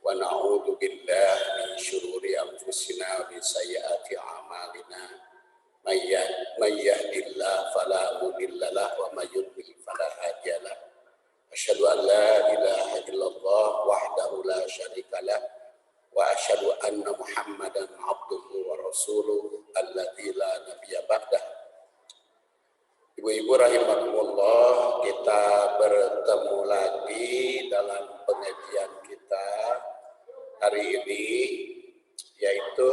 ونعوذ بالله من شرور أنفسنا ومن سيئات أعمالنا من يهد الله فلا مضل له ومن يضلل فلا هادي له أشهد أن لا إله إلا الله وحده لا شريك له وأشهد أن محمدا عبده ورسوله الذي لا نبي بعده. Ibu-ibu rahimakumullah, kita bertemu lagi dalam pengajian kita hari ini, yaitu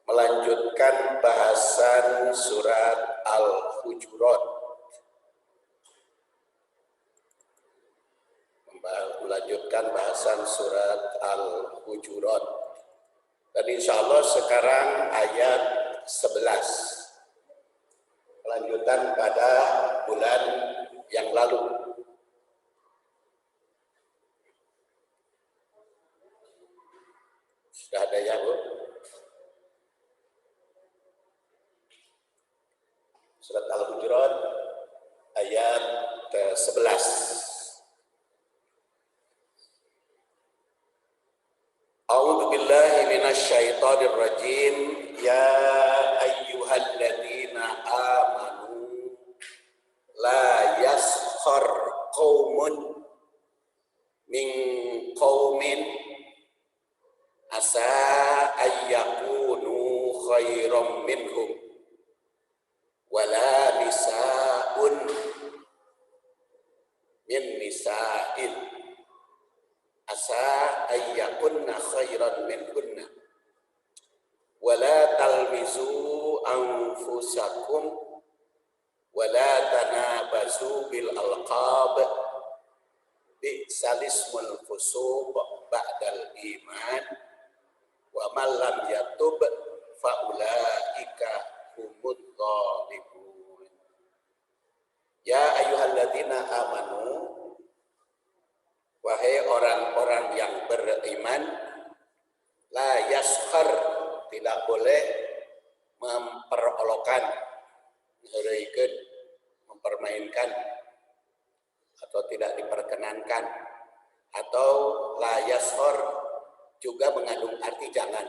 melanjutkan bahasan surat Al-Hujurat. Melanjutkan bahasan surat Al-Hujurat. Dan insya Allah sekarang ayat 11. Kelanjutan pada bulan yang lalu. Sudah ada ya, Bu? Surat Al-Hujurat ayat ke-11. A'udzu billahi minasy syaithanir rajim. Ya ayyuhalladzina amanu la yaskhar qaumun min qaumin asa ayyakunu khairam minhum wala nisaun min nisa'in asa ayyakunna khairan minhunna wala talmizu anfusakum wala tanabazu bil alqab bi'sal ismul fusuq ba'dal iman wa man lam yatub fa ulaika humudz zalimun. Ya ayyuhalladzina amanu, wahai orang-orang yang beriman, la yaskhar, tidak boleh memperolokkan, mempermainkan, atau tidak diperkenankan, atau la yaskhar juga mengandung arti jangan.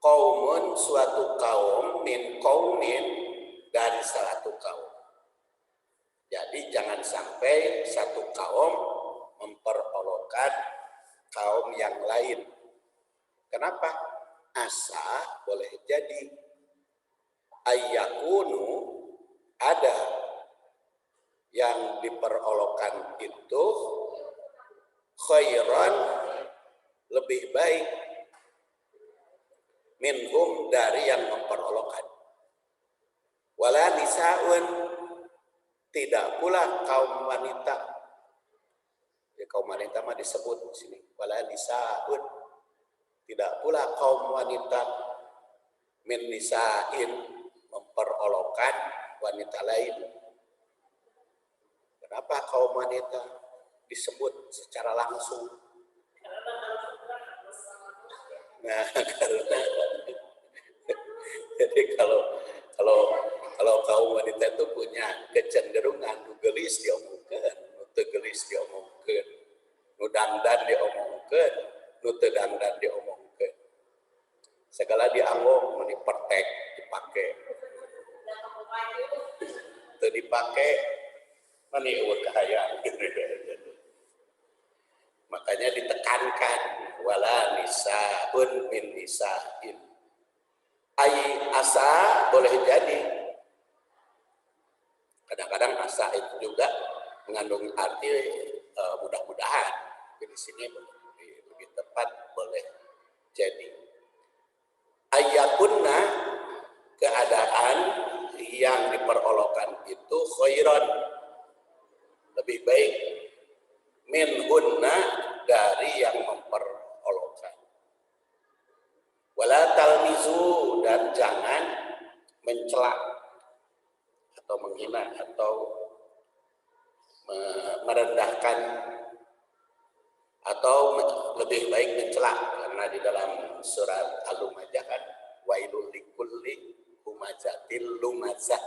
Qaumun, suatu kaum, min qaumin, dari satu kaum. Jadi jangan sampai satu kaum memperolokkan kaum yang lain. Kenapa? Asa, boleh jadi, ayyakunu, ada yang diperolokkan itu khairan, lebih baik, minhum, dari yang memperolokkan. Wala nisaun, tidak pula kaum wanita. Ya, kaum wanita mah disebut di sini. Wala nisaun, tidak pula kaum wanita, min nisa'in, memperolokkan wanita lain. Kenapa kaum wanita disebut secara langsung? Nah, karena jadi kalau kaum wanita itu punya kecenderungan nu geulis diomongkeun, nu teu geulis diomongkeun, nu dandan diomongkeun, nu teu dandan diomongkeun. Segala dianggap meni pertek dipake. Teu dipake meni eueuh kahayang. Makanya ditekankan wala nisaun min nisa'in. Ai asa, boleh jadi. Kadang-kadang asa itu juga mengandung arti mudah-mudahan. Di sini lebih tepat boleh jadi. Ayyakunna, keadaan yang diperolokkan itu khairan, lebih baik, minhunna, dari yang memperolokkan. Wala talmizu, dan jangan mencela atau menghina atau merendahkan, atau lebih baik mencela, karena di dalam surat Al-Lumajah kan wailul likulli humazatil lumazah.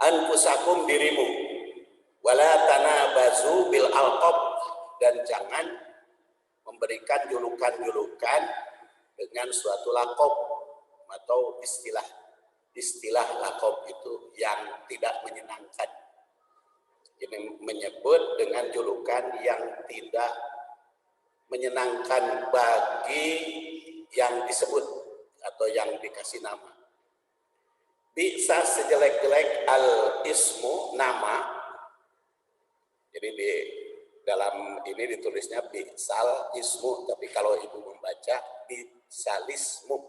Anfusakum, dirimu, Wala tanabazu bil alqab, dan jangan memberikan julukan-julukan dengan suatu lakob atau istilah lakob itu yang tidak menyenangkan. Ini menyebut dengan julukan yang tidak menyenangkan bagi yang disebut atau yang dikasih nama. Bisa sejelek-jelek al-ismu, nama. Jadi di dalam ini ditulisnya bisal ismu, tapi kalau ibu membaca bisalismu.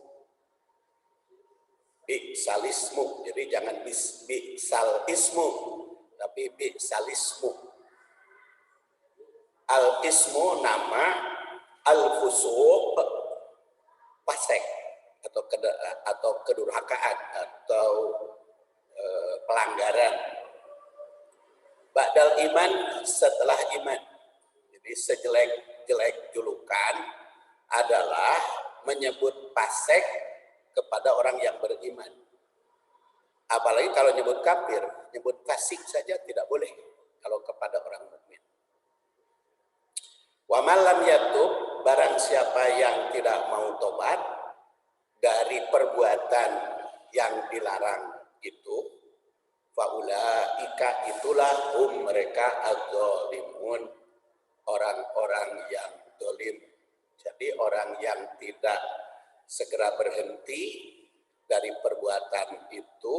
Bisalismu. Jadi jangan bisal ismu, tapi bisalismu. Al-ismu nama, al-fusuq fasik atau kedurhakaan atau pelanggaran. Ba'dal iman, setelah iman. Jadi sejelek-jelek julukan adalah menyebut fasik kepada orang yang beriman. Apalagi kalau nyebut kafir, nyebut fasik saja tidak boleh kalau kepada orang mukmin. Wa man lam yatub, barang siapa yang tidak mau tobat dari perbuatan yang dilarang itu, faulaika, itulah mereka adzalimun, orang-orang yang zalim. Jadi orang yang tidak segera berhenti dari perbuatan itu,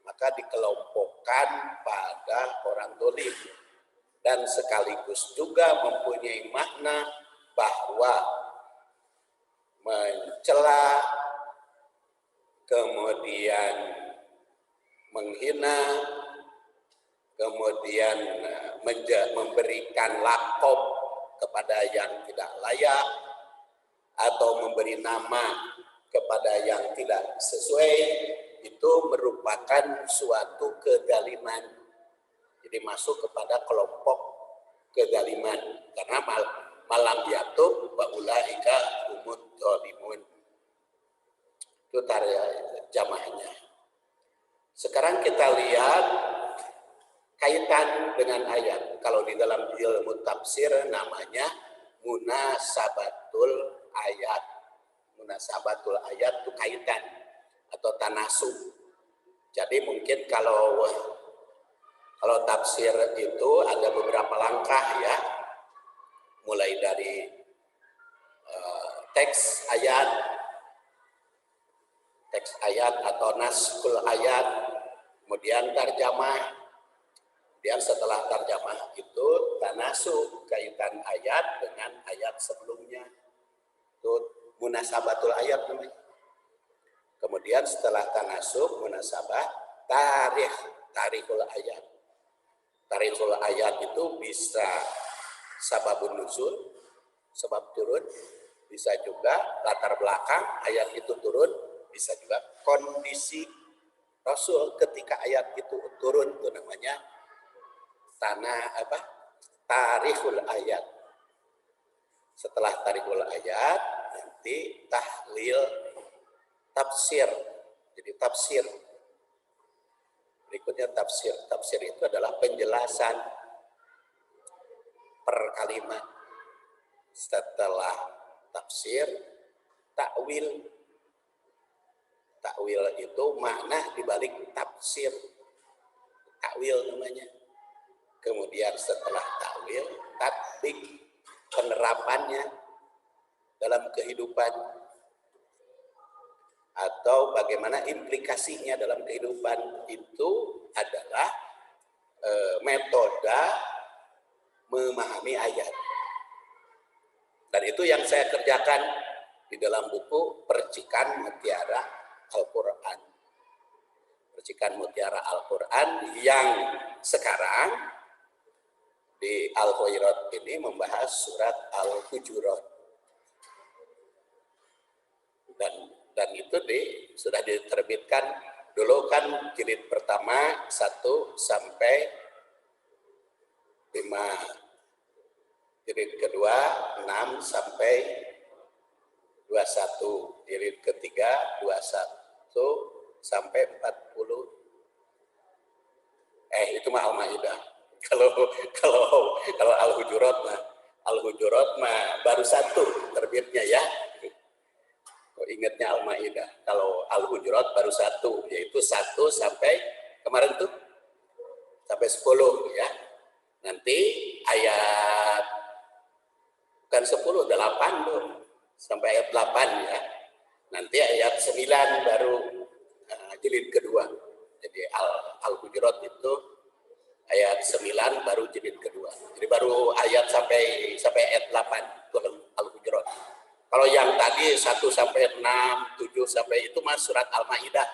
maka dikelompokkan pada orang zalim, dan sekaligus juga mempunyai makna bahwa mencela, kemudian menghina, kemudian memberikan lakob kepada yang tidak layak, atau memberi nama kepada yang tidak sesuai, itu merupakan suatu kezaliman. Jadi masuk kepada kelompok kezaliman, karena malam yatub wa ulaika humud dzalimun. Itu jamahnya. Sekarang kita lihat kaitan dengan ayat. Kalau di dalam ilmu tafsir namanya munasabatul ayat. Munasabatul ayat itu kaitan atau tanasub. Jadi mungkin kalau tafsir itu ada beberapa langkah ya. Mulai dari teks ayat atau naskul ayat, kemudian tarjamah, kemudian setelah tarjamah itu tanasub, kaitan ayat dengan ayat sebelumnya, itu munasabatul ayat namanya. Kemudian setelah tanasub, munasabah, tarikhul ayat. Tarikhul ayat itu bisa sababun nuzul, sebab turun, bisa juga latar belakang ayat itu turun, bisa juga kondisi Rasul ketika ayat itu turun, itu namanya tarikhul ayat. Setelah tarikhul ayat nanti tahlil, tafsir. Jadi tafsir. Berikutnya tafsir. Tafsir itu adalah penjelasan per kalimat. Setelah tafsir, takwil. Takwil itu makna dibalik tafsir. Takwil namanya. Kemudian setelah takwil, tatbik, penerapannya dalam kehidupan. Atau bagaimana implikasinya dalam kehidupan, itu adalah metode memahami ayat. Dan itu yang saya kerjakan di dalam buku Percikan Mutiara Al-Quran. Percikan Mutiara Al-Quran yang sekarang di Al-Hujurat ini membahas surat Al-Hujurat. Dan itu sudah diterbitkan dulu kan, jilid pertama 1 sampai 5, jilid kedua 6 sampai 21, jilid ketiga 21 sampai 40. Itu mah Al-Maidah. Kalau kalau kalau Al-Hujurat mah baru satu terbitnya ya. Oh, ingatnya Al-Maidah. Kalau Al-Hujurat baru satu, yaitu 1 sampai kemarin tuh sampai 10 ya. Nanti ayat bukan 10, 8 tuh. Sampai ayat 8 ya. Nanti ayat 9 baru jilid kedua. Jadi Al-Hujurat itu ayat 9 baru jilid kedua. Jadi baru ayat sampai ayat 8 itu Al-Hujurat. Kalau yang tadi 1 sampai 6, 7 sampai itu mah surat Al-Maidah.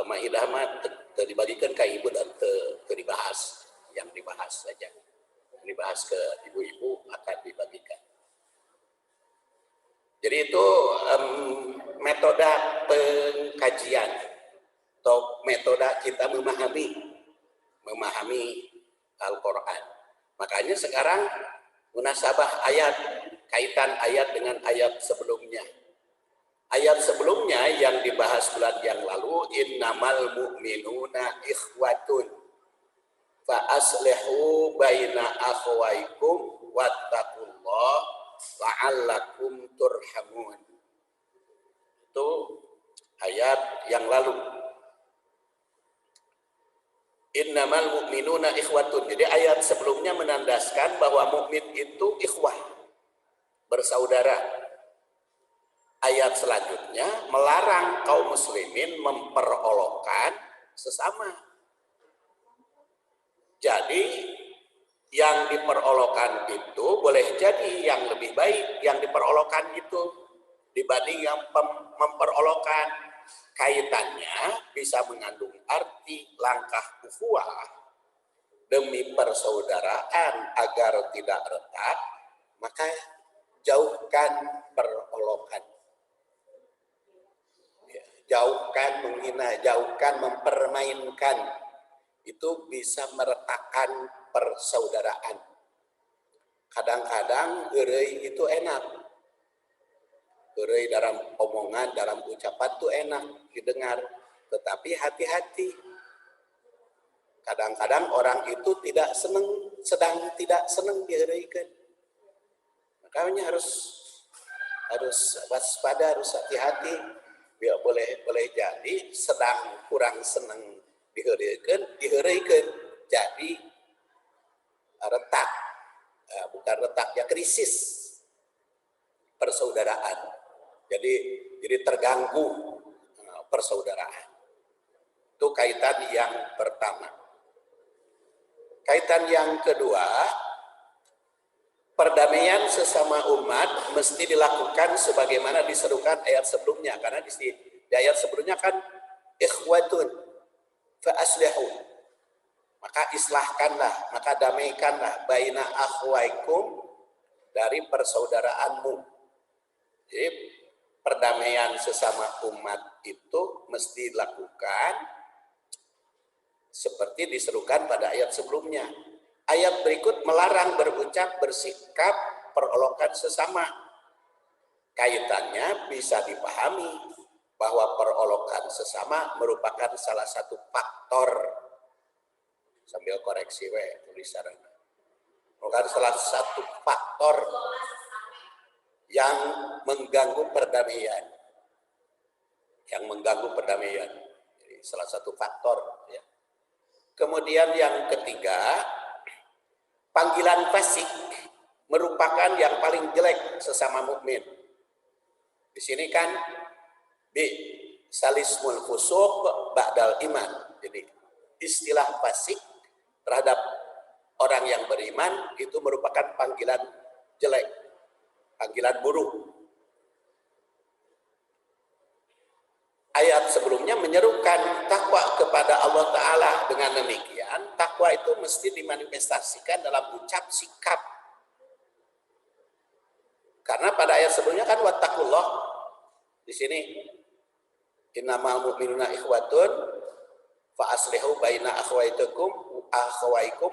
Al-Maidah mah dibagikan ke ibu dan dibahas. Yang dibahas saja. Dibahas ke ibu-ibu akan dibagikan. Jadi itu metode pengkajian atau metode kita memahami Al-Quran. Makanya sekarang munasabah ayat, kaitan ayat dengan ayat sebelumnya. Ayat sebelumnya yang dibahas bulan yang lalu, innamal mu'minuna ikhwatun fa aslihu baina akhwaikum wattaqullah la'allakum turhamun. Itu ayat yang lalu. Innamal mu'minuna ikhwatun. Jadi ayat sebelumnya menandaskan bahwa mukmin itu ikhwah, bersaudara. Ayat selanjutnya melarang kaum muslimin memperolokkan sesama. Jadi yang diperolokkan itu boleh jadi yang lebih baik yang diperolokkan itu dibanding yang memperolokkan. Kaitannya bisa mengandung arti langkah ukhuwah demi persaudaraan agar tidak retak, maka jauhkan perolokan. Jauhkan menghina, jauhkan mempermainkan. Itu bisa meretakkan persaudaraan. Kadang-kadang eureui itu enak. Eureui dalam omongan, dalam ucapan itu enak didengar. Tetapi hati-hati. Kadang-kadang orang itu sedang tidak senang dieureuykeun. Makanya harus waspada, harus hati-hati. Ya, boleh jadi sedang kurang senang diheureuykeun jadi retak, bukan retak ya, krisis persaudaraan. Jadi terganggu persaudaraan. Itu kaitan yang pertama. Kaitan yang kedua, perdamaian sesama umat mesti dilakukan sebagaimana diserukan ayat sebelumnya. Karena di ayat sebelumnya kan ikhwatun fa aslihu. Maka islahkanlah, maka damaikanlah baina akhwaikum, dari persaudaraanmu. Jadi perdamaian sesama umat itu mesti dilakukan seperti diserukan pada ayat sebelumnya. Ayat berikut melarang berucap, bersikap, perolokan sesama. Kaitannya bisa dipahami bahwa perolokan sesama merupakan salah satu faktor, sambil koreksi tulisan, merupakan salah satu faktor yang mengganggu perdamaian. Jadi, salah satu faktor. Ya. Kemudian yang ketiga, panggilan fasik merupakan yang paling jelek sesama mukmin. Di sini kan salismul fusuq ba'dal iman. Jadi istilah fasik terhadap orang yang beriman itu merupakan panggilan jelek, panggilan buruk. Ayat sebelumnya menyerukan takwa kepada Allah Ta'ala. Dengan demikian, takwa itu mesti dimanifestasikan dalam ucap sikap. Karena pada ayat sebelumnya kan wattaqullah. Di sini innamal mu'minuna ikhwatun fa aslihu baina akhwaikum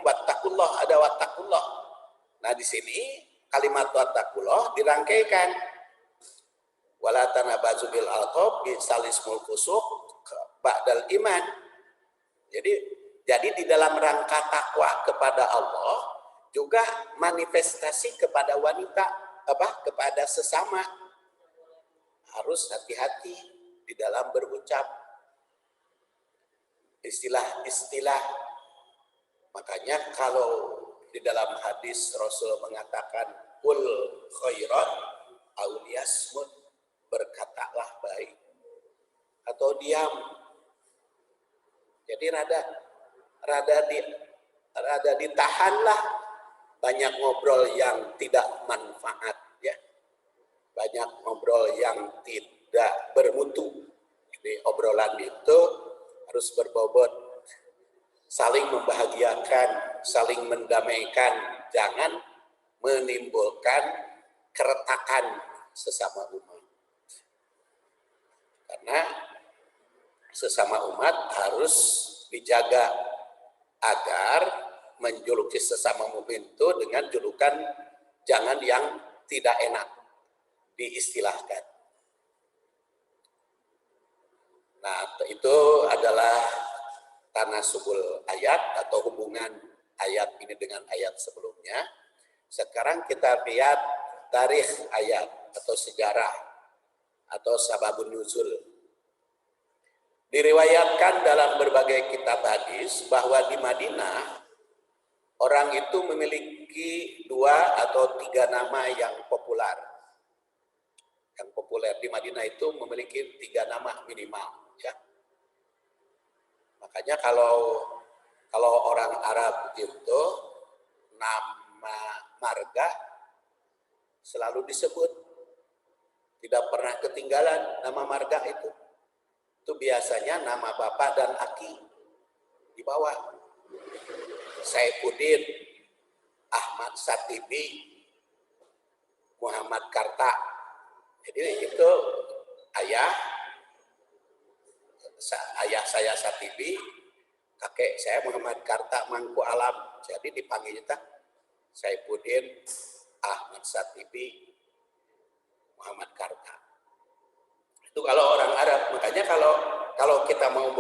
wattaqullah, ada wattaqullah. Nah, di sini kalimat wattaqullah dirangkaikan wala tanabazu bil alqab bi salismul fusuq ba'dal iman. Jadi Jadi di dalam rangka takwa kepada Allah juga manifestasi kepada wanita, kepada sesama. Harus hati-hati di dalam berucap. Istilah-istilah. Makanya kalau di dalam hadis Rasul mengatakan kul khairat au liyasmut, berkatalah baik atau diam. Jadi rada ditahanlah banyak ngobrol yang tidak manfaat, ya. Banyak ngobrol yang tidak bermutu. Jadi obrolan itu harus berbobot, saling membahagiakan, saling mendamaikan, jangan menimbulkan keretakan sesama umat. Karena sesama umat harus dijaga agar menjuluki sesama mukmin itu dengan julukan jangan yang tidak enak diistilahkan. Nah, itu adalah tanasubul ayat atau hubungan ayat ini dengan ayat sebelumnya. Sekarang kita lihat tarikh ayat atau sejarah atau sababun nuzul. Diriwayatkan dalam berbagai kitab hadis bahwa di Madinah orang itu memiliki 2 atau 3 nama yang populer. Yang populer di Madinah itu memiliki 3 nama minimal, ya. Makanya kalau orang Arab itu nama marga selalu disebut, tidak pernah ketinggalan nama marga itu. Itu biasanya nama bapak dan aki di bawah. Saifuddin, Ahmad Satibi, Muhammad Karta. Jadi itu ayah saya Satibi, kakek saya Muhammad Karta Mangku Alam. Jadi dipanggil kita Saifuddin, Ahmad Satibi, Muhammad Karta. Itu kalau orang Arab. Makanya kalau kita mau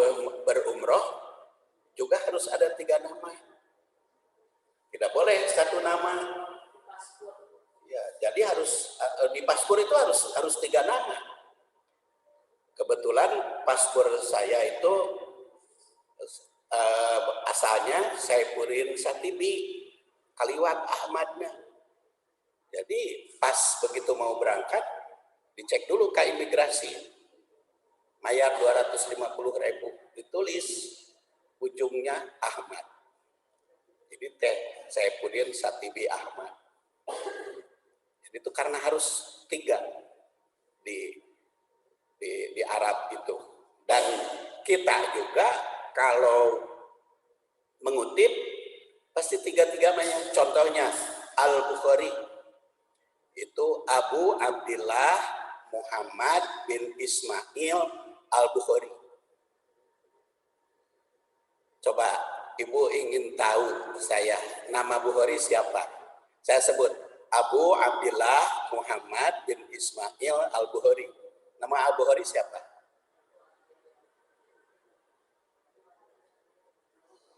berumroh juga harus ada 3 nama. Tidak boleh 1 nama. Ya, jadi harus di paspor itu harus 3 nama. Kebetulan paspor saya itu asalnya Saifuddin Satibi, Kaliwat Ahmadnya. Jadi pas begitu mau berangkat dicek dulu ke imigrasi, bayar 250.000, ditulis ujungnya Ahmad. Jadi Saifuddin Satibi Ahmad. Jadi itu karena harus 3 di Arab itu. Dan kita juga kalau mengutip pasti 3-3 contohnya Al-Bukhari itu Abu Abdillah Muhammad bin Ismail Al-Bukhari. Coba Ibu ingin tahu saya nama Bukhari siapa? Saya sebut Abu Abdillah Muhammad bin Ismail Al-Bukhari. Nama Al-Bukhari siapa?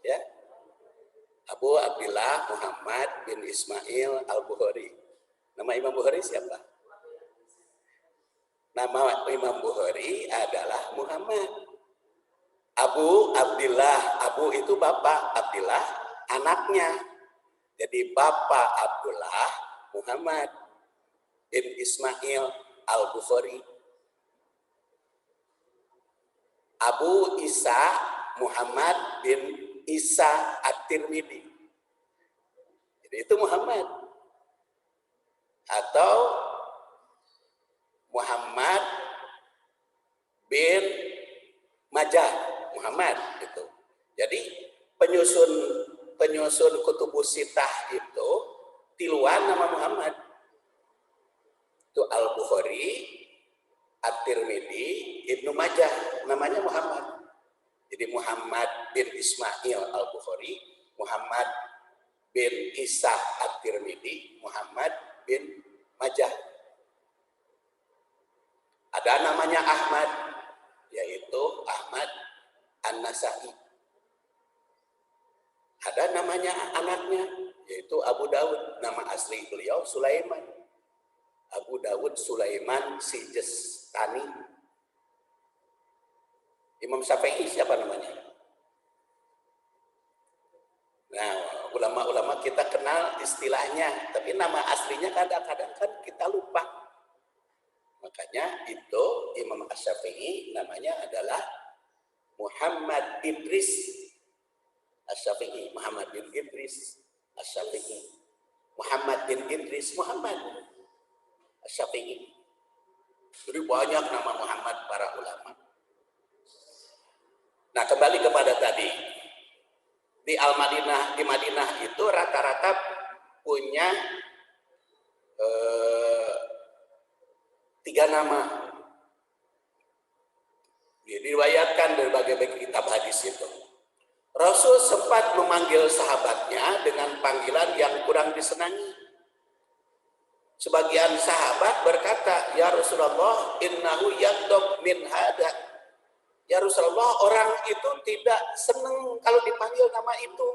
Ya, Abu Abdillah Muhammad bin Ismail Al-Bukhari. Nama Imam Bukhari siapa? Nama Imam Bukhari adalah Muhammad. Abu Abdillah, Abu itu bapak, Abdillah anaknya. Jadi bapak Abdullah Muhammad bin Ismail Al-Bukhari. Abu Isa Muhammad bin Isa At-Tirmidzi. Jadi itu Muhammad. Atau Muhammad bin Majah, Muhammad itu. Jadi penyusun kutubus sitah itu tiluan nama Muhammad. Itu Al-Bukhari, At-Tirmidzi, Ibnu Majah, namanya Muhammad. Jadi Muhammad bin Ismail Al-Bukhari, Muhammad bin Isa At-Tirmidzi, Muhammad bin Majah. Ada namanya Ahmad, yaitu Ahmad An-Nasai. Ada namanya anaknya, yaitu Abu Dawud. Nama asli beliau Sulaiman. Abu Dawud Sulaiman Sijistani. Imam Syafi'i siapa namanya? Nah, ulama-ulama kita kenal istilahnya, tapi nama aslinya kadang-kadang kan kita lupa. Makanya itu Imam Asy-Syafi'i namanya adalah Muhammad Idris Asy-Syafi'i. Muhammad bin Idris Asy-Syafi'i. Muhammad bin Idris Muhammad Asy-Syafi'i. Jadi banyak nama Muhammad para ulama. Nah, kembali kepada tadi. Di Al-Madinah, di Madinah itu rata-rata punya 3 nama. Diriwayatkan dari berbagai kitab hadis itu. Rasul sempat memanggil sahabatnya dengan panggilan yang kurang disenangi. Sebagian sahabat berkata, "Ya Rasulullah, innahu yaghdab min hada." Ya Rasulullah, orang itu tidak senang kalau dipanggil nama itu.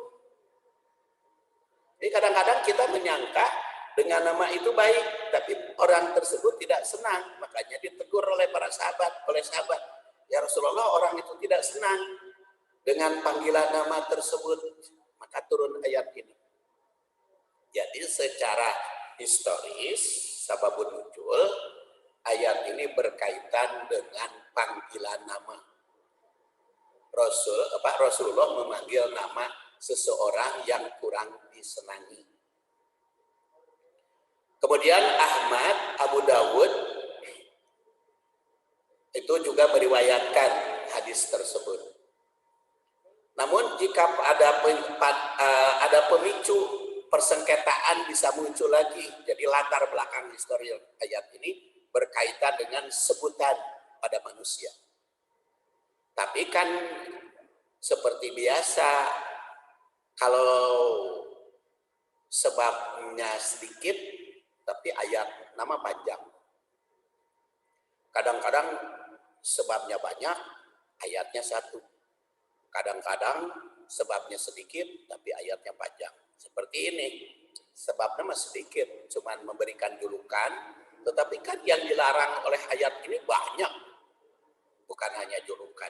Jadi kadang-kadang kita menyangka dengan nama itu baik, tapi orang tersebut tidak senang. Makanya ditegur oleh para sahabat, "Ya Rasulullah, orang itu tidak senang dengan panggilan nama tersebut." Maka turun ayat ini. Jadi secara historis, sababun nuzul, ayat ini berkaitan dengan panggilan nama. Rasulullah memanggil nama seseorang yang kurang disenangi. Kemudian Ahmad, Abu Dawud itu juga meriwayatkan hadis tersebut. Namun jika ada pemicu persengketaan bisa muncul lagi. Jadi latar belakang histori ayat ini berkaitan dengan sebutan pada manusia. Tapi kan seperti biasa, kalau sebabnya sedikit, tapi ayat nama panjang. Kadang-kadang sebabnya banyak, ayatnya satu. Kadang-kadang sebabnya sedikit, tapi ayatnya panjang. Seperti ini, sebabnya masih sedikit, cuman memberikan julukan, tetapi kan yang dilarang oleh ayat ini banyak, bukan hanya julukan.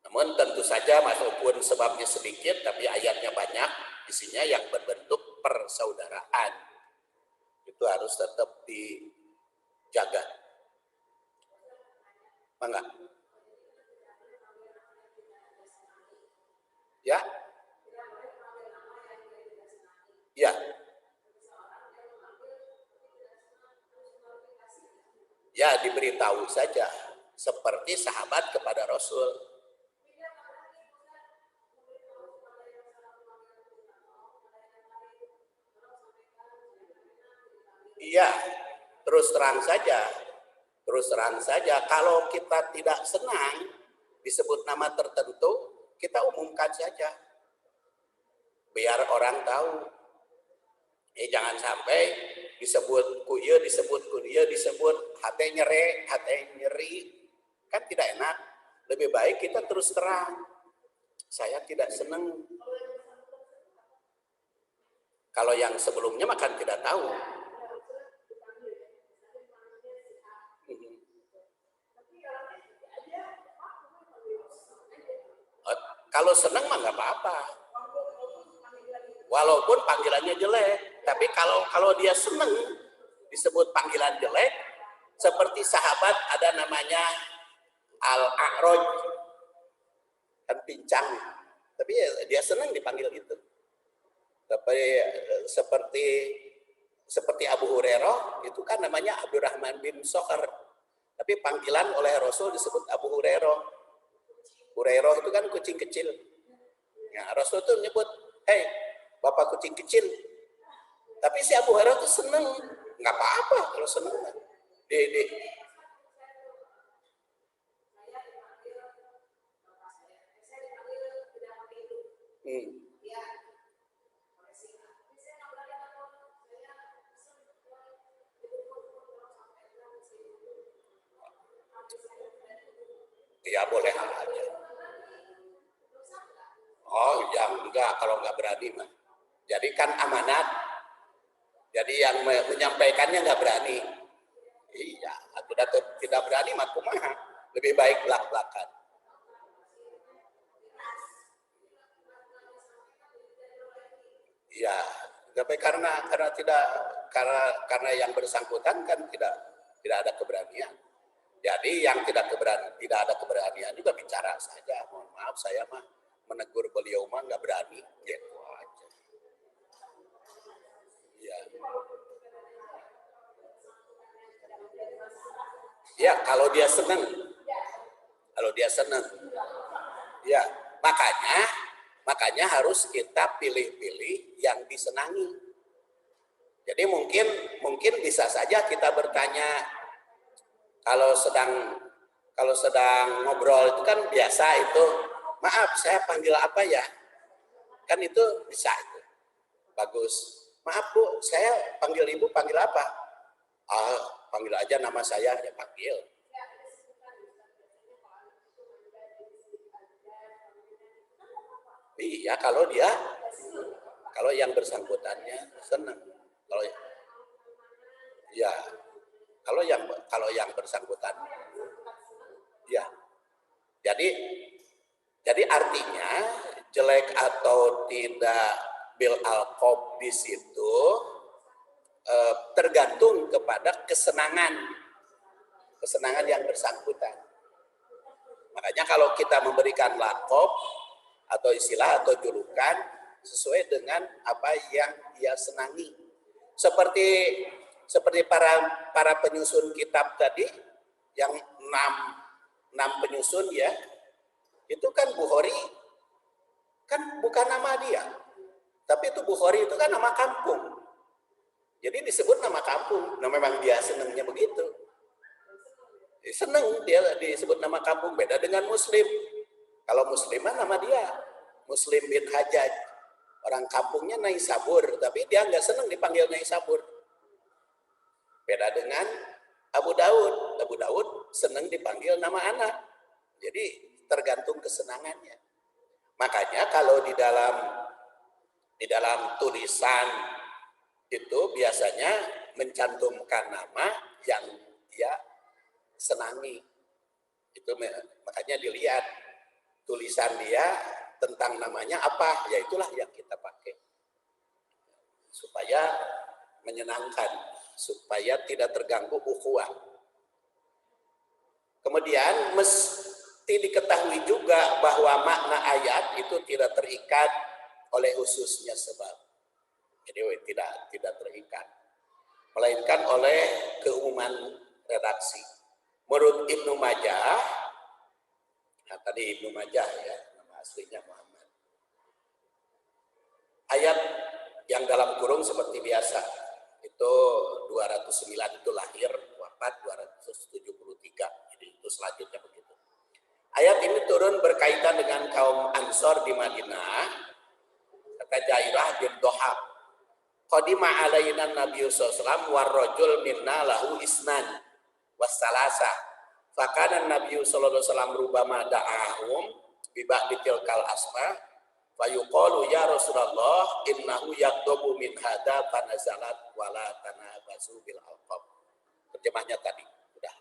Namun tentu saja walaupun sebabnya sedikit, tapi ayatnya banyak, isinya yang berbentuk persaudaraan. Itu harus tetap dijaga. Mangga. Ya. Ya. Ya, diberitahu saja. Seperti sahabat kepada Rasul. Iya, terus terang saja. Kalau kita tidak senang disebut nama tertentu, kita umumkan saja. Biar orang tahu. Jangan sampai disebut kuya, disebut hati nyeri. Kan tidak enak. Lebih baik kita terus terang. Saya tidak senang. Kalau yang sebelumnya makan tidak tahu. Kalau senang mah nggak apa-apa. Walaupun panggilannya jelek, tapi kalau dia senang disebut panggilan jelek, seperti sahabat ada namanya Al-A'raj, kan pincang, tapi dia senang dipanggil itu. Tapi seperti Abu Hurairah itu kan namanya Abdurrahman bin Sokhar, tapi panggilan oleh Rasul disebut Abu Hurairah. Hurairah itu kan kucing kecil. Ya, Rasul itu menyebut, "Hei, Bapak kucing kecil." Tapi si Abu Hurairah itu seneng. Nggak apa-apa kalau seneng. Dede. Ya boleh aja. enggak kalau enggak berani mah. Jadi kan amanat. Jadi yang menyampaikannya enggak berani. Iya, aku tidak berani mah kumaha. Lebih baik belak-belakan. Iya, tapi karena yang bersangkutan kan tidak ada keberanian. Jadi yang tidak ada keberanian juga bicara saja. Mohon maaf saya mah menegur beliau mah nggak berani gitu aja. Ya. Ya kalau dia senang, ya makanya harus kita pilih-pilih yang disenangi. Jadi mungkin bisa saja kita bertanya kalau sedang ngobrol itu kan biasa itu, maaf saya panggil apa ya? Kan itu bisa itu. Bagus. Maaf Bu, saya panggil Ibu panggil apa? Panggil aja nama saya, ya panggil. Iya, kalau yang bersangkutannya senang. Kalau yang bersangkutan, ya. Jadi artinya jelek atau tidak bil alqob di situ tergantung kepada kesenangan yang bersangkutan. Makanya kalau kita memberikan lakob atau istilah atau julukan sesuai dengan apa yang dia senangi. Seperti para penyusun kitab tadi yang 6 penyusun ya. Itu kan Bukhari kan bukan nama dia. Tapi itu Bukhari itu kan nama kampung. Jadi disebut nama kampung. Nah memang dia senangnya begitu. Senang dia disebut nama kampung, beda dengan Muslim. Kalau Musliman nama dia Muslim bin Hajjaj. Orang kampungnya Naisabur, tapi dia nggak senang dipanggil Naisabur. Beda dengan Abu Daud. Abu Daud senang dipanggil nama anak. Jadi tergantung kesenangannya. Makanya kalau di dalam tulisan itu biasanya mencantumkan nama yang dia senangi. Itu makanya dilihat tulisan dia tentang namanya apa, ya itulah yang kita pakai. Supaya menyenangkan, supaya tidak terganggu ukhuwah. Kemudian mesti diketahui juga bahwa makna ayat itu tidak terikat oleh khususnya sebab. Jadi tidak terikat, melainkan oleh keumuman redaksi. Menurut Ibnu Majah, nah tadi Ibnu Majah ya, nama aslinya Muhammad. Ayat yang dalam kurung seperti biasa, itu 209 itu lahir, wafat 273, jadi itu selanjutnya begitu. Ayat ini turun berkaitan dengan kaum Ansor di Madinah, kata Jairah bin Dohab. Qadima alaina Nabi sallallahu warrajul minna lahu isnan wassalasa. Fakana Nabi sallallahu alaihi wasallam rubama da'ahum bi ba'di tilkal asma fa yuqalu ya Rasulullah innahu yaqdabu min hada fanazalat wala tanabasu bil alqab. Terjemahnya tadi sudah.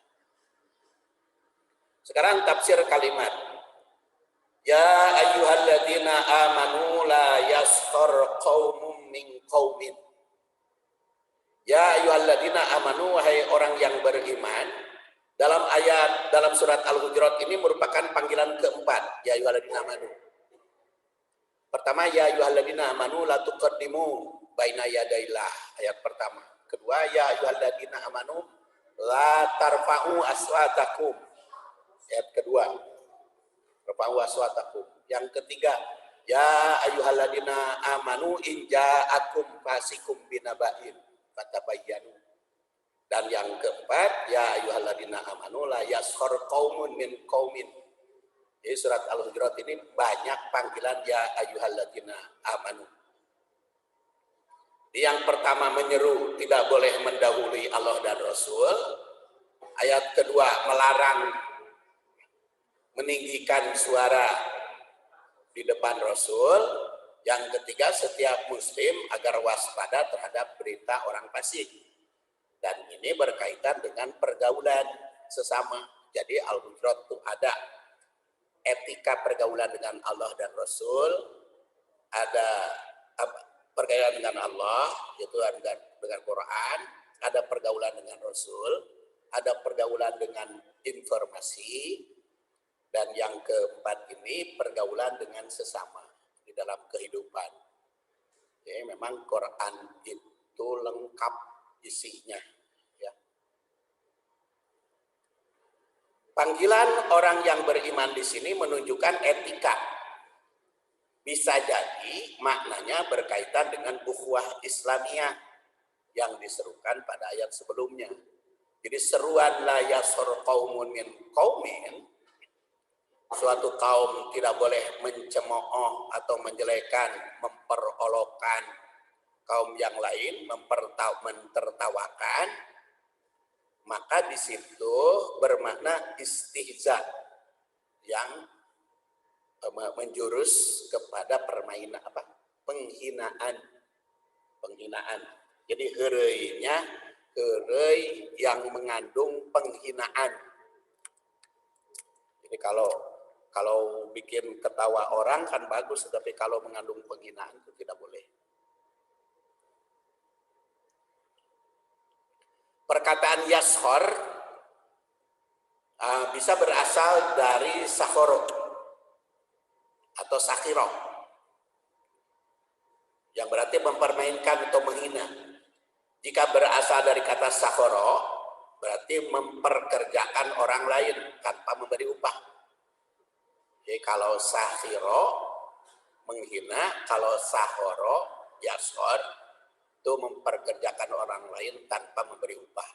Sekarang tafsir kalimat. Ya ayyuhalladzina amanu la yaskhar qaumun min qaumin. Ya ayyuhalladzina amanu, wahai orang yang beriman. Dalam surat Al-Hujurat ini merupakan panggilan keempat. Ya ayyuhalladzina amanu. Pertama, ya ayyuhalladzina amanu la tuqaddimu baina yadaillah, ayat pertama. Kedua, ya ayyuhalladzina amanu la tarfa'u aswatakum, ayat kedua. Tarfa'u aswatakum. Yang ketiga, ya ayyuhalladzina amanu in ja'akum fasikum binaba'in fatabayyanu. Dan yang keempat, ya ayyuhalladzina amanu la yaskhar qaumun min qaumin. Jadi surat Al-Hujurat ini banyak panggilan ya ayyuhalladzina amanu. Yang pertama menyeru tidak boleh mendahului Allah dan Rasul. Ayat kedua melarang meninggikan suara di depan Rasul. Yang ketiga, setiap muslim agar waspada terhadap berita orang fasik. Dan ini berkaitan dengan pergaulan sesama. Jadi al-hujrat itu ada etika pergaulan dengan Allah dan Rasul, ada pergaulan dengan Allah, yaitu dengan Quran, ada pergaulan dengan Rasul, ada pergaulan dengan informasi, dan yang keempat ini pergaulan dengan sesama di dalam kehidupan. Jadi memang Quran itu lengkap isinya. Ya. Panggilan orang yang beriman di sini menunjukkan etika. Bisa jadi maknanya berkaitan dengan ukhuwah Islamiyah yang diserukan pada ayat sebelumnya. Jadi seruan la yasur qaumun min qaumin, suatu kaum tidak boleh mencemooh atau menjelekan, memperolokkan kaum yang lain, mentertawakan, maka di situ bermakna istihza yang menjurus kepada permainan penghinaan. Jadi heureuinya heureuy yang mengandung penghinaan. Jadi kalau bikin ketawa orang kan bagus, tapi kalau mengandung penghinaan itu tidak boleh. Perkataan yashor bisa berasal dari sahoro atau sakhiro, yang berarti mempermainkan atau menghina. Jika berasal dari kata sahoro, berarti memperkerjakan orang lain tanpa memberi upah. Jadi kalau sakhiro menghina, kalau sahoro yashor itu memperkerjakan orang lain tanpa memberi upah.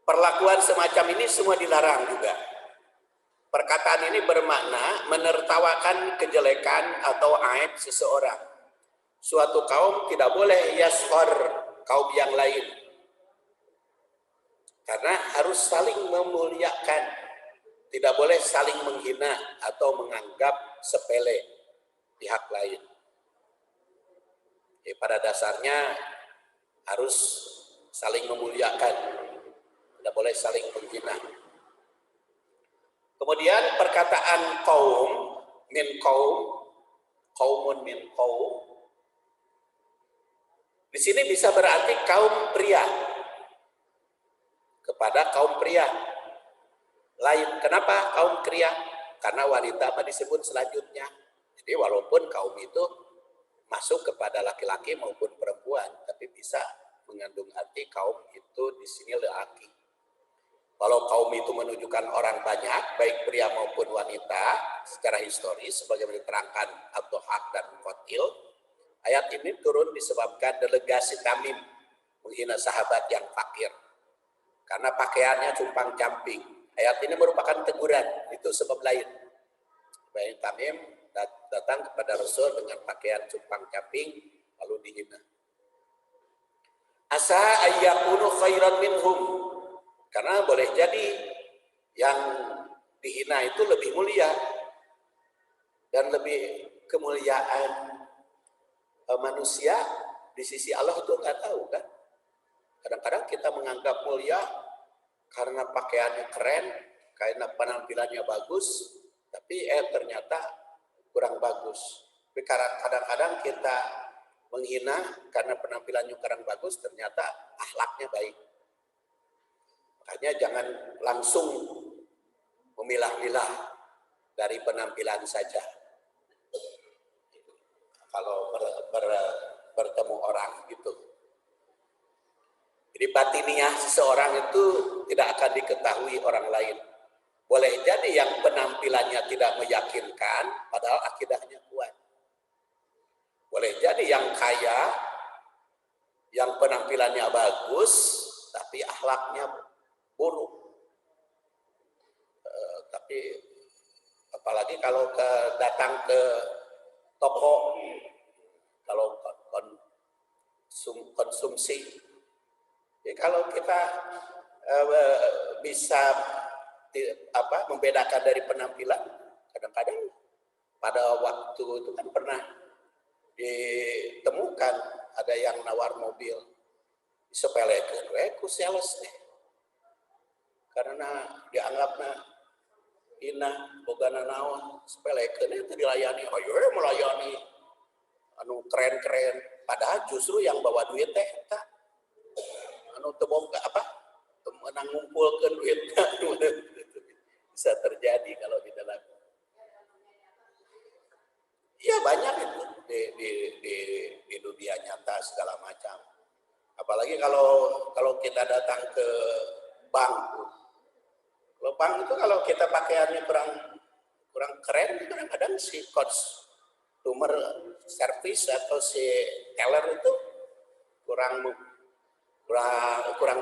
Perlakuan semacam ini semua dilarang juga. Perkataan ini bermakna menertawakan kejelekan atau aib seseorang. Suatu kaum tidak boleh yashor kaum yang lain, karena harus saling memuliakan, tidak boleh saling menghina atau menganggap sepele pihak lain. Jadi pada dasarnya harus saling memuliakan, tidak boleh saling menghina. Kemudian perkataan kaum min kaum, kaumun min kaum, di sini bisa berarti kaum pria kepada kaum pria lain. Kenapa kaum pria? Karena wanita disebut selanjutnya. Jadi walaupun kaum itu masuk kepada laki-laki maupun perempuan, tapi bisa mengandung arti kaum itu di sini lelaki. Kalau kaum itu menunjukkan orang banyak, baik pria maupun wanita, secara historis, sebagaimana diterangkan Ad-Dhahhak dan Muqatil, ayat ini turun disebabkan delegasi Tamim menghina sahabat yang fakir, karena pakaiannya compang-camping. Ayat ini merupakan teguran, itu sebab lain. Baik Tamim datang kepada Rasul dengan pakaian compang-camping, lalu dihina. Asa ayyakunu khairan minhum, karena boleh jadi yang dihina itu lebih mulia dan lebih kemuliaan manusia di sisi Allah itu nggak tahu kan. Kadang-kadang kita menganggap mulia karena pakaiannya keren, karena penampilannya bagus, tapi ternyata kurang bagus. Tapi kadang-kadang kita menghina karena penampilannya kurang bagus, ternyata akhlaknya baik. Makanya jangan langsung memilah-milah dari penampilan saja. Kalau bertemu orang gitu. Jadi batiniah seseorang itu tidak akan diketahui orang lain. Boleh jadi yang penampilannya tidak meyakinkan, padahal akidahnya kuat. Boleh jadi yang kaya, yang penampilannya bagus, tapi akhlaknya buruk. Tapi apalagi kalau datang ke toko, kalau konsumsi, ya kalau kita bisa membedakan dari penampilan, kadang-kadang pada waktu itu kan pernah ditemukan ada yang nawar mobil disepelekeun we ku sales teh karena dianggapna ina bogana naon sepelekeun itu dilayani ayo melayani anu keren-keren padahal justru yang bawa duit teh eta anu teu boga apa teu meunang ngumpulkeun duitna bisa terjadi kalau di dalam ya banyak itu di dunia nyata segala macam. Apalagi kalau kita datang ke bank. Kalau bank itu kalau kita pakaiannya kurang keren, kadang-kadang si customer service atau si teller itu kurang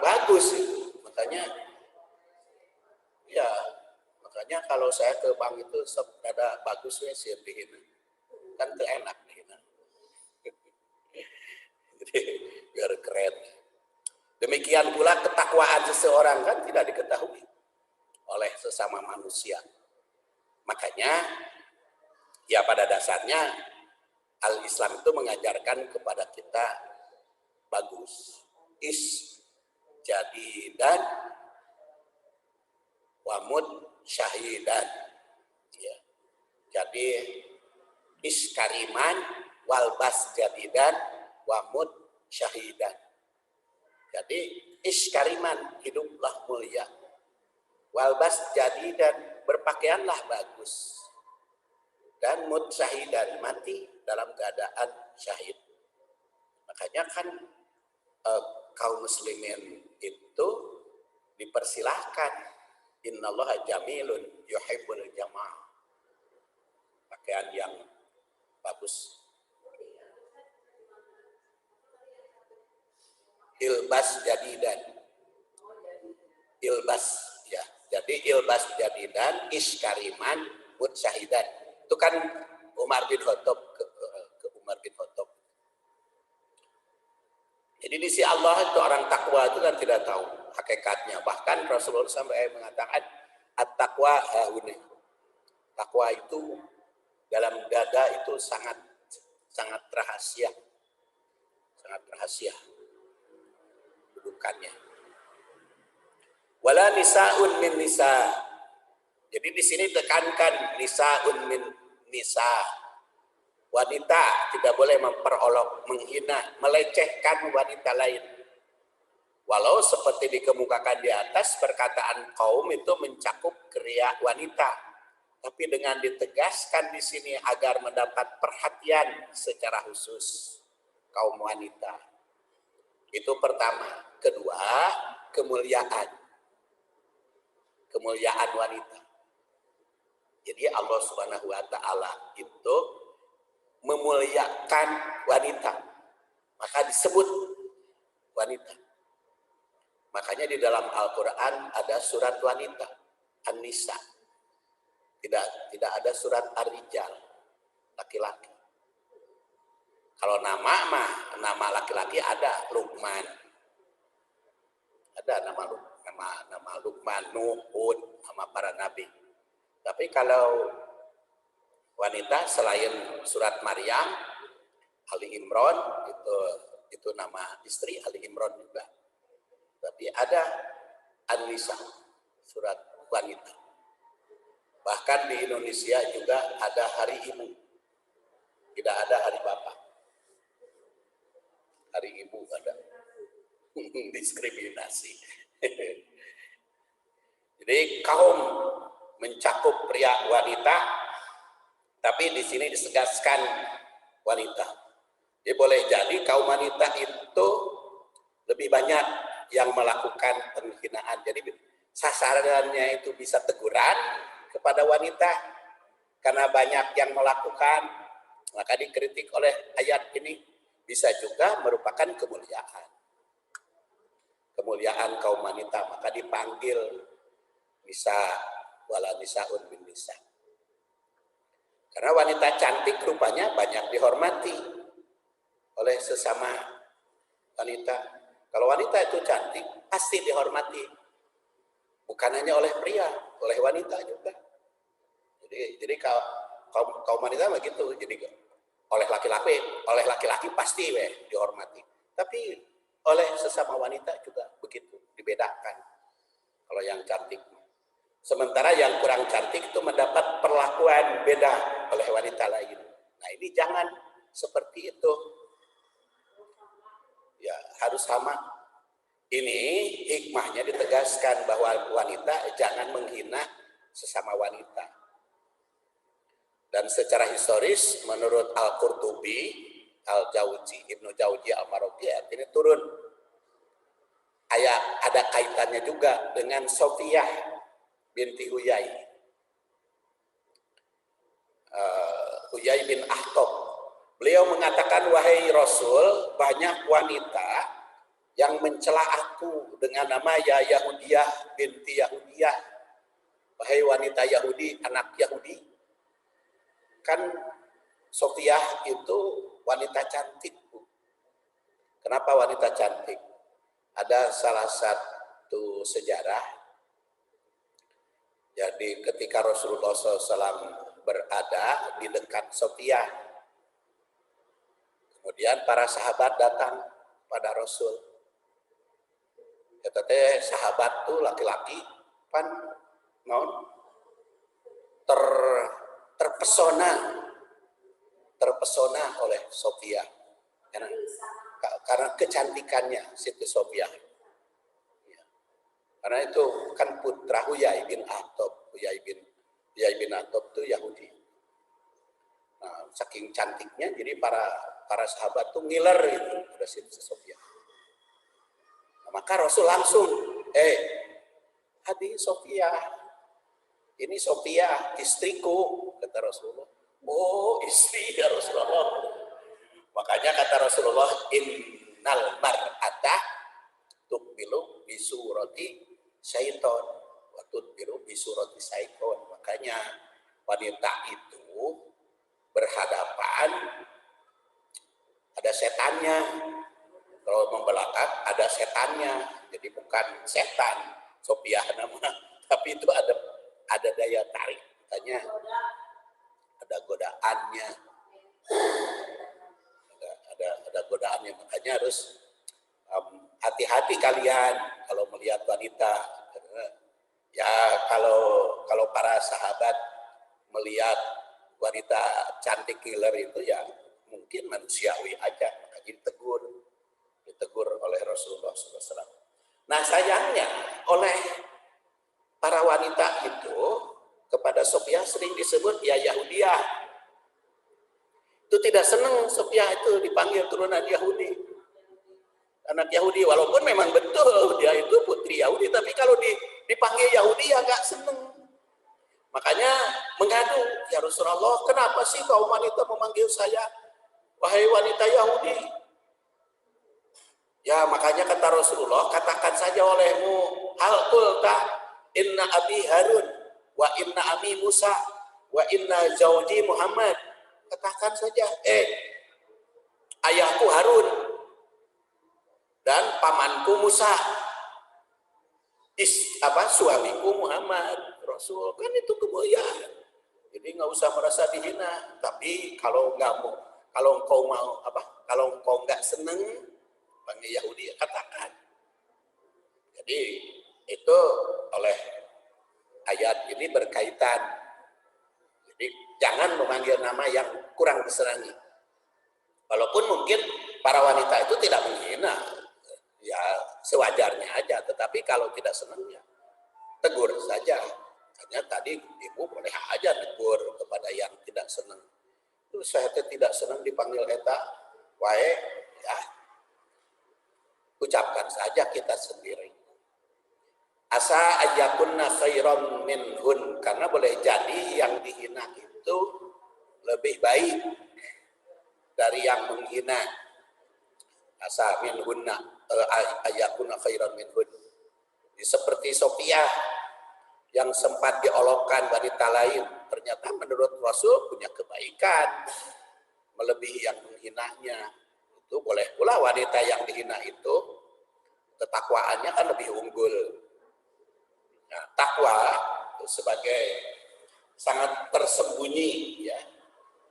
bagus itu. Makanya kalau saya ke bank itu ada bagusnya sih kan tuh enak jadi biar keren. Demikian pula ketakwaan seseorang kan tidak diketahui oleh sesama manusia. Makanya ya pada dasarnya Al-Islam itu mengajarkan kepada kita bagus jadidan wamud syahidan ya. Jadi iskariman walbas jadidan wamud syahidan. Jadi iskariman hiduplah mulia, walbas jadidan berpakaianlah bagus, dan mut syahidan mati dalam keadaan syahid. Makanya kan kaum muslimin itu dipersilahkan innallaha jamilun yuhibbul jamaah, pakaian yang bagus. Ilbas jadidan, ilbas ya. Jadi ilbas jadidan, iskariman, mut syahidan. Itu kan Umar bin Khattab ke Umar bin Khattab. Jadi di sisi Allah itu orang takwa itu kan tidak tahu hakikatnya. Bahkan Rasulullah sampai mengatakan at-taqwa hauna. Takwa itu dalam dada itu sangat rahasia. Sangat rahasia dudukannya. Wala nisaun min nisa. Jadi di sini tekankan nisaun min nisa. Wanita tidak boleh memperolok, menghina, melecehkan wanita lain. Walau seperti dikemukakan di atas, perkataan kaum itu mencakup kriya wanita. Tapi dengan ditegaskan di sini agar mendapat perhatian secara khusus kaum wanita. Itu pertama. Kedua, kemuliaan wanita. Jadi Allah Subhanahu wa taala itu memuliakan wanita. Maka disebut wanita. Makanya di dalam Al-Qur'an ada surat wanita, An-Nisa. Tidak ada surat Ar-Rijal, laki-laki. Kalau nama laki-laki ada Luqman. Ada nama Luqman, Nuh, Hud, nama para nabi. Tapi kalau wanita selain surat Maryam, Ali Imran itu nama istri Ali Imran juga. Tapi ada An-Nisa, surat wanita. Bahkan di Indonesia juga ada hari ibu. Tidak ada hari bapak. Hari ibu ada. Diskriminasi. Jadi kaum mencakup pria wanita, tapi di sini disegaskan wanita. Jadi boleh jadi kaum wanita itu lebih banyak yang melakukan penghinaan. Jadi sasarannya itu bisa teguran kepada wanita karena banyak yang melakukan, maka dikritik oleh ayat ini. Bisa juga merupakan kemuliaan kaum wanita, maka dipanggil nisa wala nisaun bin nisa. Karena wanita cantik rupanya banyak dihormati oleh sesama wanita. Kalau wanita itu cantik pasti dihormati, bukan hanya oleh pria, oleh wanita juga. Jadi kaum wanita begitu. Jadi oleh laki-laki pasti dihormati. Tapi oleh sesama wanita juga begitu, dibedakan. Kalau yang cantik. Sementara yang kurang cantik itu mendapat perlakuan beda oleh wanita lain. Nah, ini jangan seperti itu. Ya, harus sama. Ini hikmahnya ditegaskan bahwa wanita jangan menghina sesama wanita. Dan secara historis menurut Al-Qurtubi, Al-Jauzi, Ibnu Jauzi Al-Maroki ini turun. Ada kaitannya juga dengan Sofiyah binti Huyai. Huyai bin Akhtab. Beliau mengatakan, wahai Rasul, banyak wanita yang mencela aku dengan nama ya Yahudiyah binti Yahudiyah. Wahai wanita Yahudi, anak Yahudi. Kan Sofiyah itu wanita cantik. Kenapa wanita cantik? Ada salah satu sejarah. Jadi ketika Rasulullah SAW berada di dekat Sofiyah, kemudian para sahabat datang pada Rasul. Tetapi sahabat tuh laki-laki pan naon terpesona oleh Sofiyah karena kecantikannya Siti Sofiyah. Karena itu kan putra Huyai bin Akhtab. Huyai bin Akhtab itu Yahudi. Nah, saking cantiknya jadi para sahabat tuh ngiler itu pada Siti Sofiyah. Nah, maka Rasul langsung, hadi Sofiyah, ini Sofiyah istriku, kata Rasulullah. Oh, istri ya Rasulullah. Makanya kata Rasulullah, innal mar'ata tuqbilu bisurati syaiton wa tudbiru bisurati syaiton. Makanya wanita itu berhadapan ada setannya. Kalau membelakang ada setannya. Jadi bukan setan Sofiyah nama, tapi itu ada daya tarik. Makanya ada godaannya. Ada godaannya. Makanya harus hati-hati kalian kalau melihat wanita. Ya kalau para sahabat melihat wanita cantik killer itu ya mungkin manusiawi aja, maka ditegur oleh Rasulullah SAW. Nah, sayangnya oleh para wanita itu kepada Sofiyah sering disebut ya Yahudiyah. Itu tidak senang Sofiyah itu dipanggil turunan Yahudi. Anak Yahudi, walaupun memang betul dia itu putri Yahudi, tapi kalau dipanggil Yahudi ya gak senang. Makanya mengadu, ya Rasulullah, kenapa sih kaum wanita memanggil saya wahai wanita Yahudi? Ya makanya kata Rasulullah, katakan saja olehmu, hal qulta inna abi Harun wa inna ami Musa wa inna zauji Muhammad. Katakan saja, ayahku Harun dan pamanku Musa, suamiku Muhammad. Rasul kan itu kemuliaan. Jadi nggak usah merasa dihina. Tapi kalau engkau nggak seneng panggil Yahudi, ya katakan. Jadi itu oleh ayat ini berkaitan. Jadi jangan memanggil nama yang kurang disenangi. Walaupun mungkin para wanita itu tidak menghina, ya sewajarnya aja. Tetapi kalau tidak senangnya, tegur saja. Hanya tadi ibu boleh aja tegur kepada yang tidak senang. Itu saya tidak senang dipanggil eta, wae, ya ucapkan saja kita sendiri. Asa ayakunna khairan minhun, karena boleh jadi yang dihina itu lebih baik dari yang menghina. Asa minhunna ayakunna khairan minhun. Seperti Sofiyah yang sempat diolokkan wanita lain, ternyata menurut Rasul punya kebaikan melebihi yang menghinanya. Itu boleh pula wanita yang dihina itu ketakwaannya kan lebih unggul. Nah, takwa sebagai sangat tersembunyi, ya,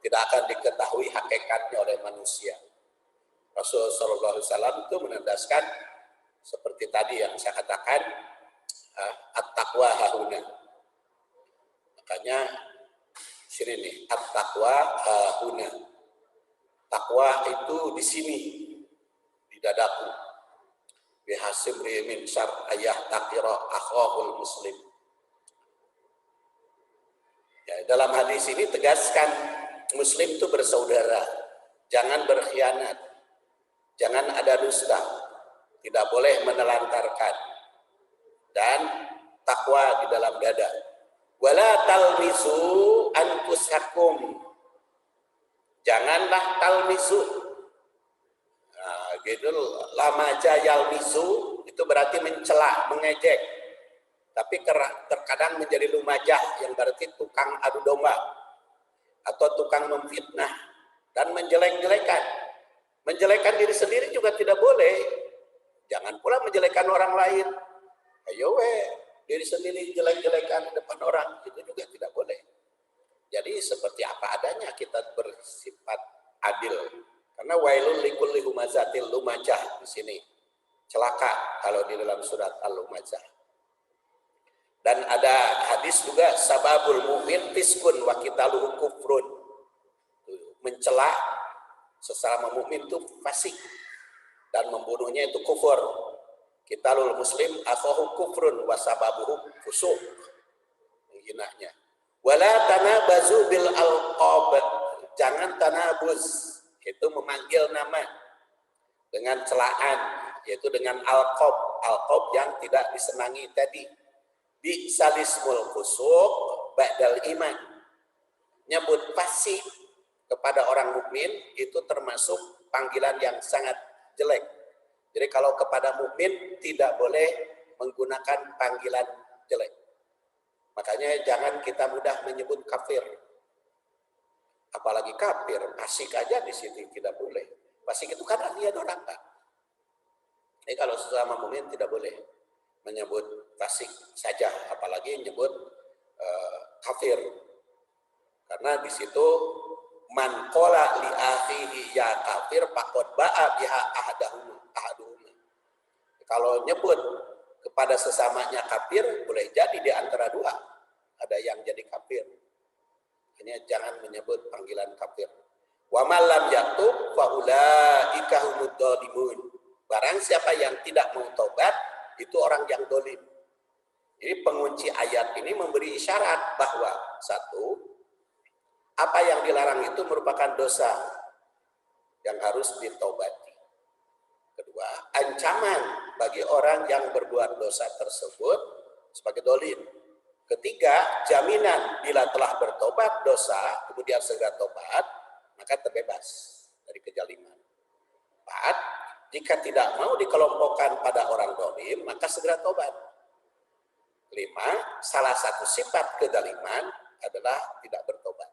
tidak akan diketahui hakikatnya oleh manusia. Rasulullah SAW itu menandaskan seperti tadi yang saya katakan, at-taqwa hahuna. Makanya sini nih, at-taqwa hahuna. Takwa itu di sini, di dadaku. Bihasimri min syar ayah takira akhahul muslim. Ya, dalam hadis ini tegaskan muslim itu bersaudara, jangan berkhianat, jangan ada dusta, tidak boleh menelantarkan, dan takwa di dalam dada. Wala talmisu anfusakum, janganlah talmisu. Nah, gitu, lamaja yalmisu itu berarti mencela, mengejek. Tapi terkadang menjadi lumajah yang berarti tukang adu domba atau tukang memfitnah dan menjelek-jelekan. Menjelekkan diri sendiri juga tidak boleh. Jangan pula menjelekkan orang lain. Ayo diri sendiri jelek-jelekan di depan orang, itu juga tidak boleh. Jadi seperti apa adanya kita bersifat adil. Karena wailul likulli humazatil lumajah di sini. Celaka kalau di dalam surat Al-Lumajah. Dan ada hadis juga sababul mu'min fiskun wa qitaluhu kufrun. Mencela sesama mukmin itu fasik dan membunuhnya itu kufur. Qitalul muslim akhahu kufrun wa sababuhu fusuq. Menghinanya. Wala tanabazu bil alqab, jangan tanabuz, itu memanggil nama dengan celaan, yaitu dengan alqab, alqab yang tidak disenangi tadi. Bi salismul fusuq ba'dal iman, nyebut fasik kepada orang mukmin itu termasuk panggilan yang sangat jelek. Jadi kalau kepada mukmin tidak boleh menggunakan panggilan jelek. Makanya jangan kita mudah menyebut kafir. Apalagi kafir, fasik aja di sini tidak boleh. Fasik itu kan artinya doraka. Jadi kalau sesama mukmin tidak boleh menyebut fasik saja, apalagi menyebut kafir. Karena di situ man qala li akhihi ya kafir faqad ba'a biha ahaduhum. Kalau nyebut kepada sesamanya kafir, boleh jadi di antara dua ada yang jadi kafir. Hanya jangan menyebut panggilan kafir. Wa man lam yatub fa ulaika humud dzalimun. Barang siapa yang tidak mau taubat, itu orang yang dolim. Jadi pengunci ayat ini memberi isyarat bahwa satu, apa yang dilarang itu merupakan dosa yang harus ditaubati. Kedua, ancaman bagi orang yang berbuat dosa tersebut sebagai dolim. Ketiga, jaminan bila telah bertobat dosa, kemudian segera tobat, maka terbebas dari kezaliman. 4, jika tidak mau dikelompokkan pada orang dolim, maka segera tobat. 5, salah satu sifat kezaliman adalah tidak bertobat.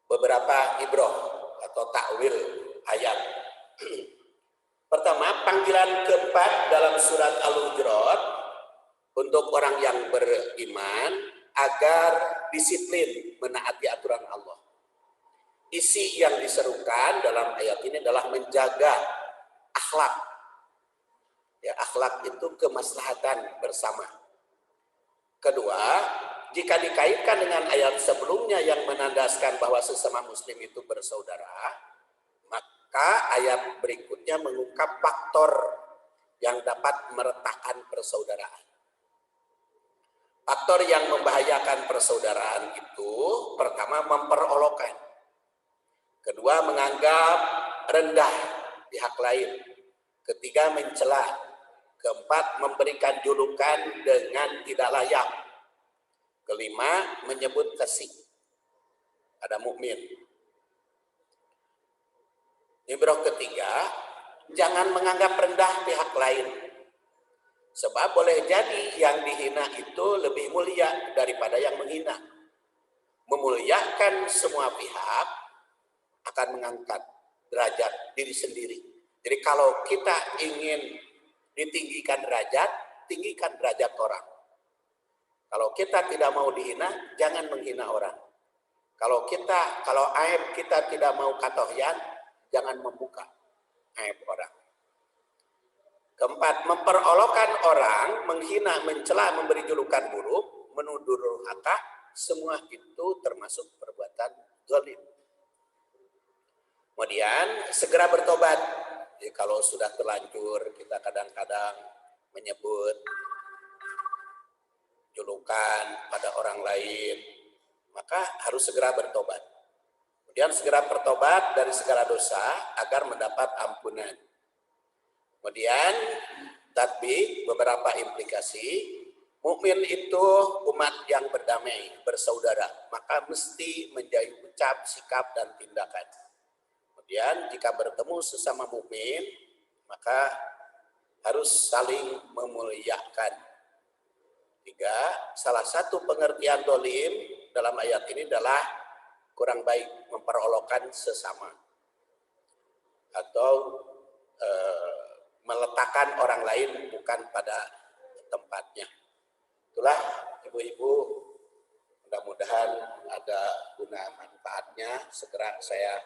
Beberapa ibroh atau takwil ayat. Pertama, panggilan keempat dalam surat Al-Hujurat untuk orang yang beriman agar disiplin menaati aturan Allah. Isi yang diserukan dalam ayat ini adalah menjaga akhlak. Ya, akhlak itu kemaslahatan bersama. Kedua, jika dikaitkan dengan ayat sebelumnya yang menandaskan bahwa sesama muslim itu bersaudara, maka ayat berikutnya mengungkap faktor yang dapat meretakkan persaudaraan. Faktor yang membahayakan persaudaraan itu pertama memperolokkan, kedua menganggap rendah pihak lain, ketiga mencela, keempat memberikan julukan dengan tidak layak, kelima menyebut fasik pada mukmin. Ibrah ketiga, jangan menganggap rendah pihak lain. Sebab boleh jadi yang dihina itu lebih mulia daripada yang menghina. Memuliakan semua pihak akan mengangkat derajat diri sendiri. Jadi kalau kita ingin ditinggikan derajat, tinggikan derajat orang. Kalau kita tidak mau dihina, jangan menghina orang. Kalau aib kita tidak mau katohyan, jangan membuka aib orang. Keempat, memperolokkan orang, menghina, mencela, memberi julukan buruk, menuduh durhaka, semua itu termasuk perbuatan zalim. Kemudian segera bertobat. Jadi kalau sudah terlanjur, kita kadang-kadang menyebut julukan pada orang lain, maka harus segera bertobat. Kemudian segera bertobat dari segala dosa agar mendapat ampunan. Kemudian tatbik, beberapa implikasi. Mukmin itu umat yang berdamai, bersaudara, maka mesti menjadi ucap, sikap, dan tindakan. Kemudian jika bertemu sesama mukmin, maka harus saling memuliakan. 3, salah satu pengertian dolim dalam ayat ini adalah kurang baik, memperolokkan sesama atau meletakkan orang lain bukan pada tempatnya. Itulah ibu-ibu, mudah-mudahan ada guna manfaatnya. Segera saya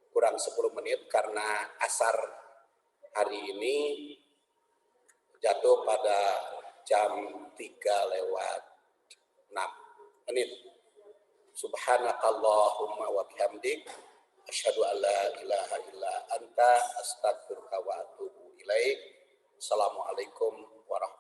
kurang 10 menit karena asar hari ini jatuh pada jam 3:06. Subhanakallahumma wa bihamdik asyhadu an la ilaha illa anta astaghfiruka wa atubu ilaik. Assalamualaikum warahmatullahi wabarakatuh.